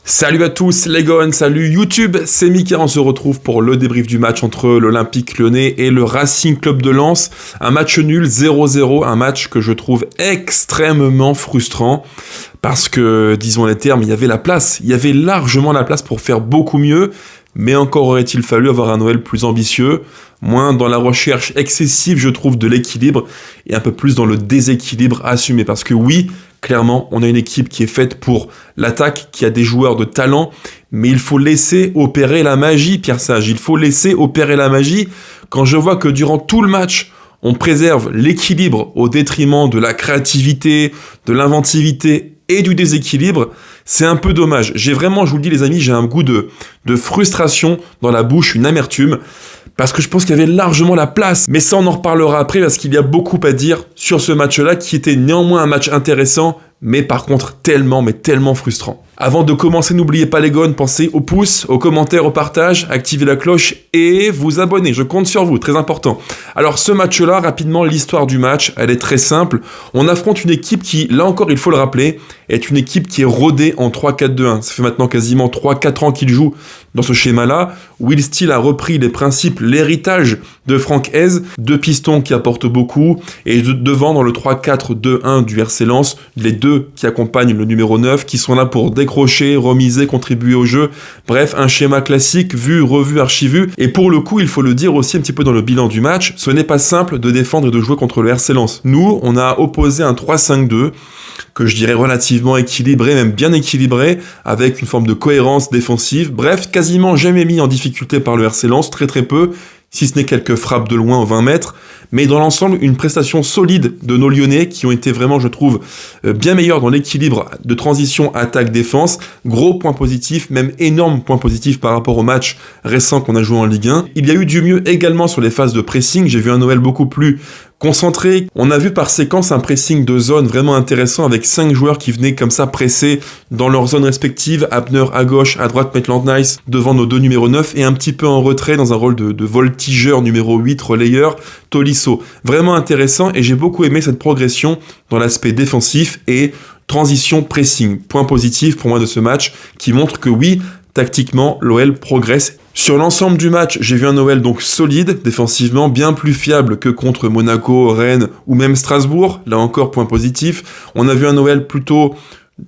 Salut à tous les gones, salut YouTube, c'est Mika, on se retrouve pour le débrief du match entre l'Olympique Lyonnais et le Racing Club de Lens. Un match nul 0-0, un match que je trouve extrêmement frustrant parce que, disons les termes, il y avait la place, il y avait largement la place pour faire beaucoup mieux, mais encore aurait-il fallu avoir un Noël plus ambitieux, moins dans la recherche excessive, je trouve, de l'équilibre et un peu plus dans le déséquilibre assumé. Parce que oui, clairement, on a une équipe qui est faite pour l'attaque, qui a des joueurs de talent, mais il faut laisser opérer la magie, Pierre Sage. Il faut laisser opérer la magie. Quand je vois que durant tout le match, on préserve l'équilibre au détriment de la créativité, de l'inventivité et du déséquilibre, c'est un peu dommage. Je vous le dis les amis, j'ai un goût de frustration dans la bouche, une amertume, parce que je pense qu'il y avait largement la place. Mais ça, on en reparlera après, parce qu'il y a beaucoup à dire sur ce match-là, qui était néanmoins un match intéressant, mais par contre tellement frustrant. Avant de commencer, n'oubliez pas les gones, pensez au pouce, aux commentaires, au partage, activez la cloche et vous abonnez, je compte sur vous, très important. Alors ce match-là, rapidement, l'histoire du match, elle est très simple. On affronte une équipe qui, là encore il faut le rappeler, est une équipe qui est rodée en 3-4-2-1. Ça fait maintenant quasiment 3-4 ans qu'il joue dans ce schéma-là. Will Steele a repris les principes, l'héritage de Franck Hez, deux pistons qui apportent beaucoup, et devant dans le 3-4-2-1 du RC Lens, les deux qui accompagnent le numéro 9, qui sont là pour décrocher, remiser, contribuer au jeu. Bref, un schéma classique, vu, revu, archivu. Et pour le coup, il faut le dire aussi un petit peu dans le bilan du match, ce n'est pas simple de défendre et de jouer contre le RC Lens. Nous, on a opposé un 3-5-2, que je dirais relativement équilibré, même bien équilibré, avec une forme de cohérence défensive. Bref, quasiment jamais mis en difficulté par le RC Lens, très peu, si ce n'est quelques frappes de loin aux 20 mètres, mais dans l'ensemble, une prestation solide de nos Lyonnais, qui ont été vraiment, je trouve, bien meilleurs dans l'équilibre de transition attaque-défense. Gros point positif, même énorme point positif par rapport au match récent qu'on a joué en Ligue 1. Il y a eu du mieux également sur les phases de pressing, j'ai vu un Noël beaucoup plus concentré. On a vu par séquence un pressing de zone vraiment intéressant avec 5 joueurs qui venaient comme ça presser dans leurs zones respectives. Abner à gauche, à droite Maitland-Nice devant nos deux numéros 9 et un petit peu en retrait dans un rôle de voltigeur numéro 8, relayeur, Tolisso. Vraiment intéressant et j'ai beaucoup aimé cette progression dans l'aspect défensif et transition pressing. Point positif pour moi de ce match qui montre que oui, tactiquement, l'OL progresse. Sur l'ensemble du match, j'ai vu un Noël donc solide, défensivement, bien plus fiable que contre Monaco, Rennes ou même Strasbourg. Là encore, point positif. On a vu un Noël plutôt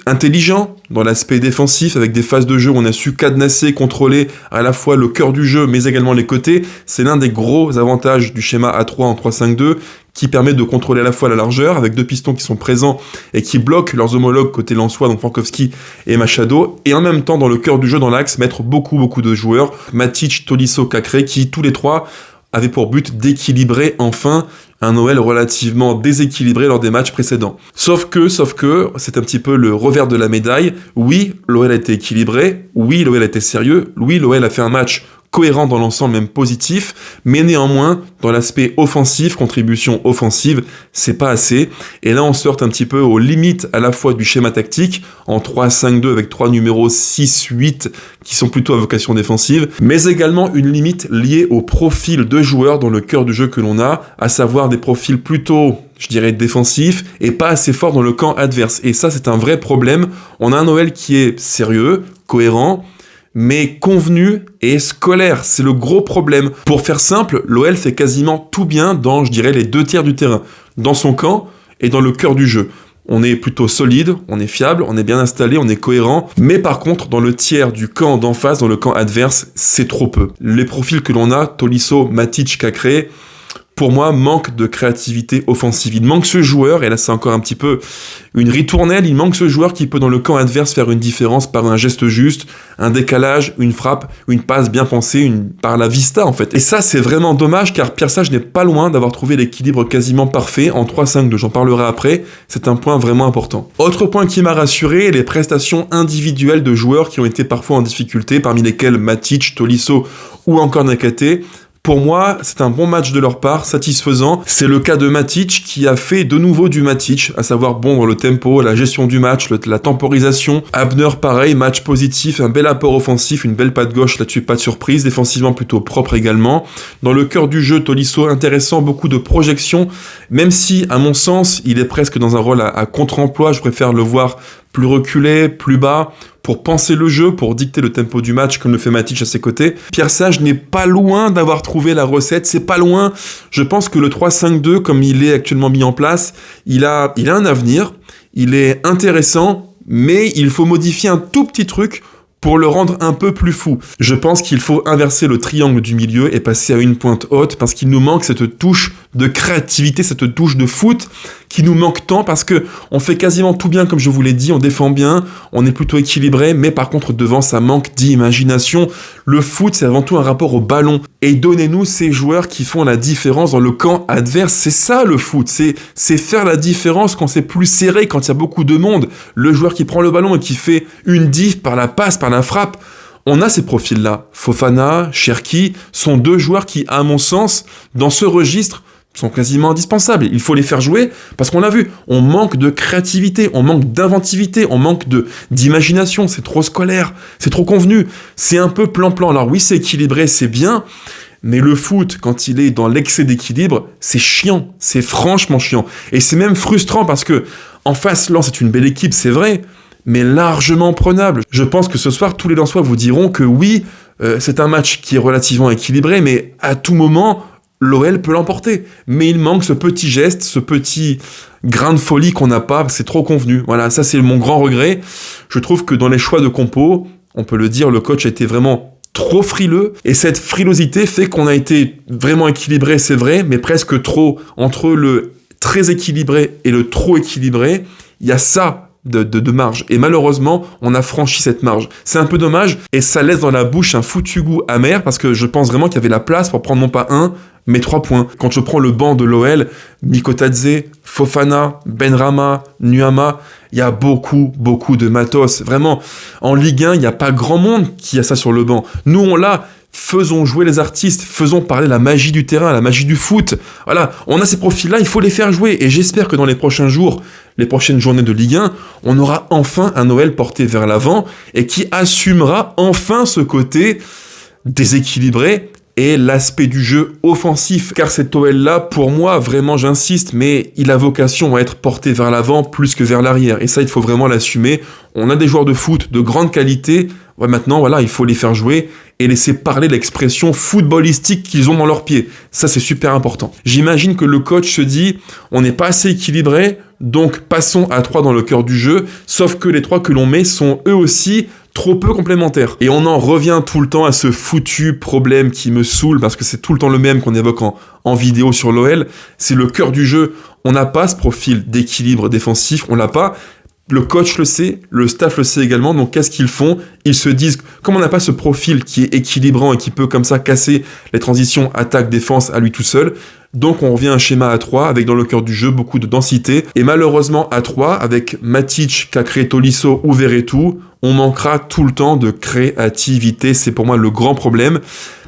intelligent dans l'aspect défensif, avec des phases de jeu où on a su cadenasser, contrôler à la fois le cœur du jeu, mais également les côtés. C'est l'un des gros avantages du schéma A3 en 3-5-2, qui permet de contrôler à la fois la largeur, avec deux pistons qui sont présents et qui bloquent leurs homologues côté lensois, donc Frankowski et Machado, et en même temps, dans le cœur du jeu, dans l'axe, mettre beaucoup de joueurs, Matic, Tolisso, Cacré, qui tous les trois avaient pour but d'équilibrer enfin un Noël relativement déséquilibré lors des matchs précédents. Sauf que, c'est un petit peu le revers de la médaille. Oui, l'OL a été équilibré, oui, l'OL a été sérieux, oui, l'OL a fait un match cohérent dans l'ensemble, même positif, mais néanmoins, dans l'aspect offensif, contribution offensive, c'est pas assez. Et là, on sort un petit peu aux limites à la fois du schéma tactique, en 3-5-2 avec 3 numéros 6-8 qui sont plutôt à vocation défensive, mais également une limite liée au profil de joueurs dans le cœur du jeu que l'on a, à savoir des profils plutôt, je dirais, défensifs et pas assez forts dans le camp adverse. Et ça, c'est un vrai problème. On a un Noël qui est sérieux, cohérent, mais convenu et scolaire, c'est le gros problème. Pour faire simple, l'OL fait quasiment tout bien dans, je dirais, les 2 tiers du terrain, dans son camp et dans le cœur du jeu. On est plutôt solide, on est fiable, on est bien installé, on est cohérent, mais par contre, dans le tiers du camp d'en face, dans le camp adverse, c'est trop peu. Les profils que l'on a, Tolisso, Matic, Cacré, pour moi, manque de créativité offensive. Il manque ce joueur, et là c'est encore un petit peu une ritournelle, il manque ce joueur qui peut dans le camp adverse faire une différence par un geste juste, un décalage, une frappe, une passe bien pensée, par la vista en fait. Et ça c'est vraiment dommage car Pierre Sage n'est pas loin d'avoir trouvé l'équilibre quasiment parfait en 3-5-2, j'en parlerai après, c'est un point vraiment important. Autre point qui m'a rassuré, les prestations individuelles de joueurs qui ont été parfois en difficulté, parmi lesquels Matic, Tolisso ou encore Nakate. Pour moi, c'est un bon match de leur part, satisfaisant. C'est le cas de Matic qui a fait de nouveau du Matic, à savoir bon dans le tempo, la gestion du match, la temporisation. Abner pareil, match positif, un bel apport offensif, une belle patte gauche là-dessus, pas de surprise. Défensivement plutôt propre également. Dans le cœur du jeu, Tolisso intéressant, beaucoup de projections, même si à mon sens, il est presque dans un rôle à contre-emploi. Je préfère le voir plus reculé, plus bas, pour penser le jeu, pour dicter le tempo du match comme le fait Matic à ses côtés. Pierre Sage n'est pas loin d'avoir trouvé la recette, c'est pas loin. Je pense que le 3-5-2 comme il est actuellement mis en place, il a un avenir, il est intéressant, mais il faut modifier un tout petit truc pour le rendre un peu plus fou. Je pense qu'il faut inverser le triangle du milieu et passer à une pointe haute parce qu'il nous manque cette touche de créativité, cette touche de foot qui nous manque tant parce que on fait quasiment tout bien comme je vous l'ai dit, on défend bien, on est plutôt équilibré, mais par contre devant ça manque d'imagination. Le foot c'est avant tout un rapport au ballon et donnez-nous ces joueurs qui font la différence dans le camp adverse. C'est ça le foot, c'est faire la différence quand c'est plus serré, quand il y a beaucoup de monde. Le joueur qui prend le ballon et qui fait une diff par la passe, par la frappe. On a ces profils-là. Fofana, Cherki sont deux joueurs qui, à mon sens, dans ce registre, sont quasiment indispensables. Il faut les faire jouer parce qu'on l'a vu, on manque de créativité, on manque d'inventivité, on manque d'imagination, c'est trop scolaire, c'est trop convenu, c'est un peu plan-plan. Alors oui, c'est équilibré, c'est bien, mais le foot, quand il est dans l'excès d'équilibre, c'est chiant, c'est franchement chiant. Et c'est même frustrant parce que en face, Lens c'est une belle équipe, c'est vrai, mais largement prenable. Je pense que ce soir, tous les Lensois vous diront que oui, c'est un match qui est relativement équilibré, mais à tout moment, l'OL peut l'emporter. Mais il manque ce petit geste, ce petit grain de folie qu'on n'a pas, c'est trop convenu. Voilà, ça c'est mon grand regret. Je trouve que dans les choix de compos, on peut le dire, le coach a été vraiment trop frileux, et cette frilosité fait qu'on a été vraiment équilibré, c'est vrai, mais presque trop. Entre le très équilibré et le trop équilibré, il y a ça de marge. Et malheureusement, on a franchi cette marge. C'est un peu dommage, et ça laisse dans la bouche un foutu goût amer, parce que je pense vraiment qu'il y avait la place pour prendre non pas 1, mais 3 points. Quand je prends le banc de l'OL, Mikotadze, Fofana, Benrahma, Nuama, il y a beaucoup de matos. Vraiment, en Ligue 1, il n'y a pas grand monde qui a ça sur le banc. Nous, on l'a. Faisons jouer les artistes, faisons parler la magie du terrain, la magie du foot. Voilà, on a ces profils-là, il faut les faire jouer. Et j'espère que dans les prochains jours, les prochaines journées de Ligue 1, on aura enfin un OL porté vers l'avant et qui assumera enfin ce côté déséquilibré et l'aspect du jeu offensif. Car cet OL-là, pour moi, vraiment j'insiste, mais il a vocation à être porté vers l'avant plus que vers l'arrière. Et ça, il faut vraiment l'assumer. On a des joueurs de foot de grande qualité. Ouais, maintenant, voilà, il faut les faire jouer et laisser parler l'expression footballistique qu'ils ont dans leurs pieds. Ça, c'est super important. J'imagine que le coach se dit, on n'est pas assez équilibré, donc passons à 3 dans le cœur du jeu, sauf que les 3 que l'on met sont eux aussi trop peu complémentaires. Et on en revient tout le temps à ce foutu problème qui me saoule, parce que c'est tout le temps le même qu'on évoque en vidéo sur l'OL, c'est le cœur du jeu. On n'a pas ce profil d'équilibre défensif, on l'a pas. Le coach le sait, le staff le sait également, donc qu'est-ce qu'ils font? Ils se disent, comme on n'a pas ce profil qui est équilibrant et qui peut comme ça casser les transitions attaque-défense à lui tout seul, donc on revient à un schéma à 3 avec dans le cœur du jeu beaucoup de densité, et malheureusement à 3, avec Matic, Cacré, Tolisso ou Verretou, on manquera tout le temps de créativité, c'est pour moi le grand problème.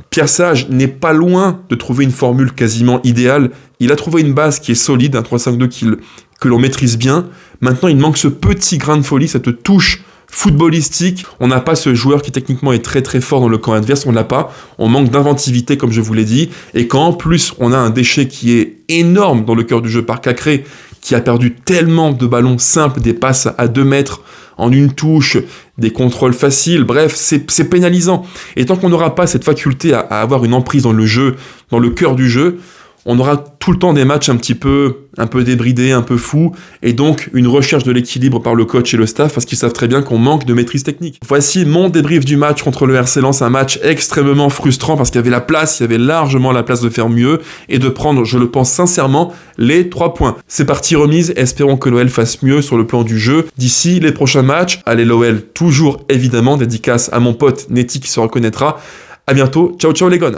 Pierre Sage n'est pas loin de trouver une formule quasiment idéale, il a trouvé une base qui est solide, un 3-5-2 que l'on maîtrise bien. Maintenant, il manque ce petit grain de folie, cette touche footballistique. On n'a pas ce joueur qui techniquement est très très fort dans le camp adverse, on l'a pas. On manque d'inventivité, comme je vous l'ai dit. Et quand en plus, on a un déchet qui est énorme dans le cœur du jeu par Cacré, qui a perdu tellement de ballons simples, des passes à 2 mètres en une touche, des contrôles faciles, bref, c'est pénalisant. Et tant qu'on n'aura pas cette faculté à avoir une emprise dans le jeu, dans le cœur du jeu, on aura tout le temps des matchs un peu débridés, un peu fous, et donc une recherche de l'équilibre par le coach et le staff, parce qu'ils savent très bien qu'on manque de maîtrise technique. Voici mon débrief du match contre le RC Lens, un match extrêmement frustrant, parce qu'il y avait la place, il y avait largement la place de faire mieux, et de prendre, je le pense sincèrement, les 3 points. C'est parti remise, espérons que l'OL fasse mieux sur le plan du jeu. D'ici les prochains matchs, allez l'OL, toujours évidemment, dédicace à mon pote Netty qui se reconnaîtra. À bientôt, ciao ciao les gones.